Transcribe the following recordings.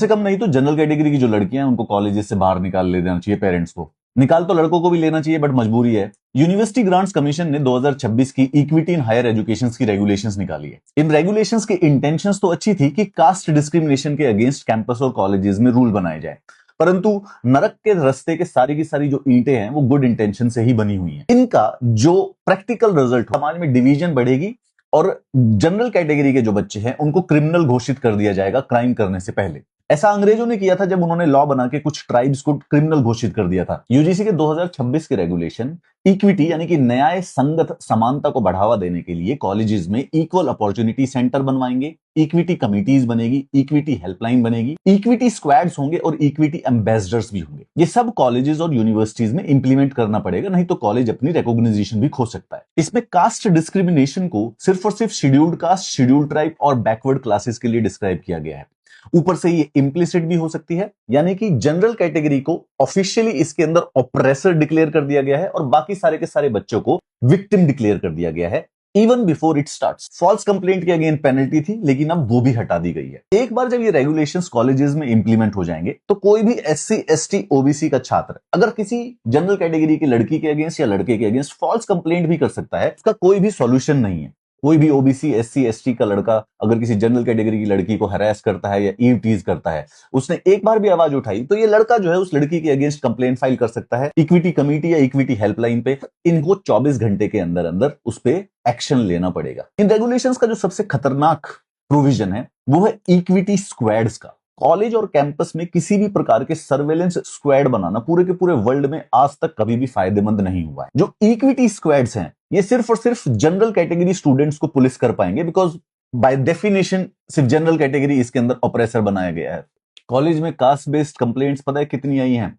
से कम नहीं तो जनरल कैटेगरी की जो लड़कियां हैं उनको कॉलेजेस से बाहर निकाल ले देना चाहिए पेरेंट्स को। निकाल तो लड़कों को भी लेना चाहिए बट मजबूरी है। यूनिवर्सिटी ग्रांट्स कमीशन ने 2026 की इक्विटी इन हायर एजुकेशन की रेगुलेशंस निकाली है। इन रेगुलेशंस की इंटेंशंस तो अच्छी थी कि कास्ट डिस्क्रिमिनेशन के अगेंस्ट कैंपस और कॉलेजेस में रूल बनाए जाए, परंतु नरक के रास्ते के सारी की सारी जो ईंटें हैं वो गुड इंटेंशन से ही बनी हुई हैं। इनका जो प्रैक्टिकल रिजल्ट, समाज में डिवीजन बढ़ेगी और जनरल कैटेगरी के जो बच्चे हैं उनको क्रिमिनल घोषित कर दिया जाएगा क्राइम करने से पहले। ऐसा अंग्रेजों ने किया था जब उन्होंने लॉ बना के कुछ ट्राइब्स को क्रिमिनल घोषित कर दिया था। यूजीसी के 2026 के रेगुलेशन इक्विटी यानी कि न्याय संगत समानता को बढ़ावा देने के लिए कॉलेजेस में इक्वल अपॉर्चुनिटी सेंटर बनवाएंगे, इक्विटी कमिटीज बनेगी, इक्विटी हेल्पलाइन बनेगी, इक्विटी स्क्वाड्स होंगे और इक्विटी एम्बेसडर्स भी होंगे। ये सब कॉलेजेस और यूनिवर्सिटीज में इंप्लीमेंट करना पड़ेगा, नहीं तो कॉलेज अपनी रिकॉग्नाइजेशन भी खो सकता है। इसमें कास्ट डिस्क्रिमिनेशन को सिर्फ और सिर्फ शेड्यूल्ड कास्ट, शेड्यूल्ड ट्राइब और बैकवर्ड क्लासेस के लिए डिस्क्राइब किया गया है। ऊपर से ये इंप्लिसिट भी हो सकती है, यानी कि जनरल कैटेगरी को ऑफिशियली इसके अंदर ऑप्रेसर डिक्लेयर कर दिया गया है और बाकी सारे के सारे बच्चों को विक्टिम डिक्लेयर कर दिया गया है even before it starts. False complaint के अगेन पेनल्टी थी लेकिन अब वो भी हटा दी गई है। एक बार जब ये रेगुलेशंस कॉलेजेस में इंप्लीमेंट हो जाएंगे तो कोई भी एससी एसटी ओबीसी का छात्र अगर किसी जनरल कैटेगरी की लड़की के अगेंस्ट या लड़के के अगेंस्ट फॉल्स कंप्लेंट भी कर सकता है, उसका कोई भी सॉल्यूशन नहीं है। कोई भी ओबीसी एससी एसटी का लड़का अगर किसी जनरल कैटेगरी की लड़की को हरास करता है या ईव टीज करता है, उसने एक बार भी आवाज उठाई तो ये लड़का जो है उस लड़की के अगेंस्ट कंप्लेंट फाइल कर सकता है इक्विटी कमेटी या इक्विटी हेल्पलाइन पे। इनको 24 घंटे के अंदर अंदर उस पर एक्शन लेना पड़ेगा। इन रेगुलेशंस का जो सबसे खतरनाक प्रोविजन है वो है इक्विटी स्क्वाड्स का। कॉलेज और कैंपस में किसी भी प्रकार के सर्वेलेंस स्क्वाड बनाना पूरे के पूरे वर्ल्ड में आज तक कभी भी फायदेमंद नहीं हुआ है। जो इक्विटी स्क्वाड्स हैं ये सिर्फ और सिर्फ जनरल कैटेगरी स्टूडेंट्स को पुलिस कर पाएंगे, बिकॉज बाय डेफिनेशन सिर्फ जनरल कैटेगरी इसके अंदर ऑपरेसर बनाया गया है। कॉलेज में कास्ट बेस्ड कंप्लेंट्स पता है कितनी आई हैं?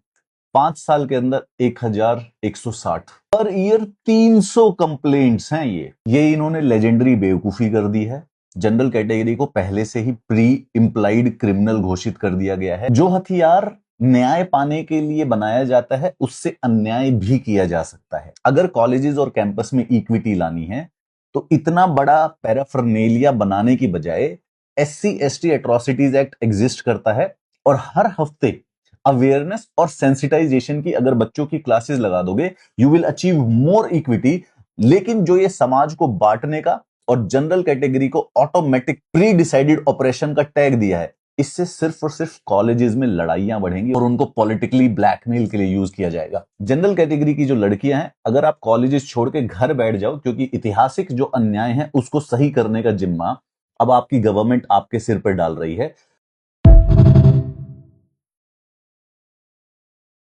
5 साल के अंदर 1160 पर ईयर 300 कंप्लेंट्स हैं। ये इन्होंने लेजेंडरी बेवकूफी कर दी है। जनरल कैटेगरी को पहले से ही प्री इंप्लाइड क्रिमिनल घोषित कर दिया गया है। जो हथियार न्याय पाने के लिए बनाया जाता है उससे अन्याय भी किया जा सकता है। अगर कॉलेजेस और कैंपस में इक्विटी लानी है तो इतना बड़ा पैराफर्नेलिया बनाने की बजाय SC ST atrocities act exist करता है और हर हफ्ते अवेयरनेस और सेंसिटाइजेशन की अगर बच्चों की क्लासेस लगा दोगे you will achieve more equity. लेकिन जो ये समाज को बांटने का और जनरल कैटेगरी को ऑटोमेटिक प्री डिसाइडेड ऑपरेशन का टैग दिया है, इससे सिर्फ और सिर्फ कॉलेजेस में लड़ाइयां बढ़ेंगी और उनको पॉलिटिकली ब्लैकमेल के लिए यूज किया जाएगा। जनरल कैटेगरी की जो लड़कियां हैं अगर आप कॉलेजेस छोड़ के घर बैठ जाओ, क्योंकि ऐतिहासिक जो अन्याय है उसको सही करने का जिम्मा अब आपकी गवर्नमेंट आपके सिर पर डाल रही है,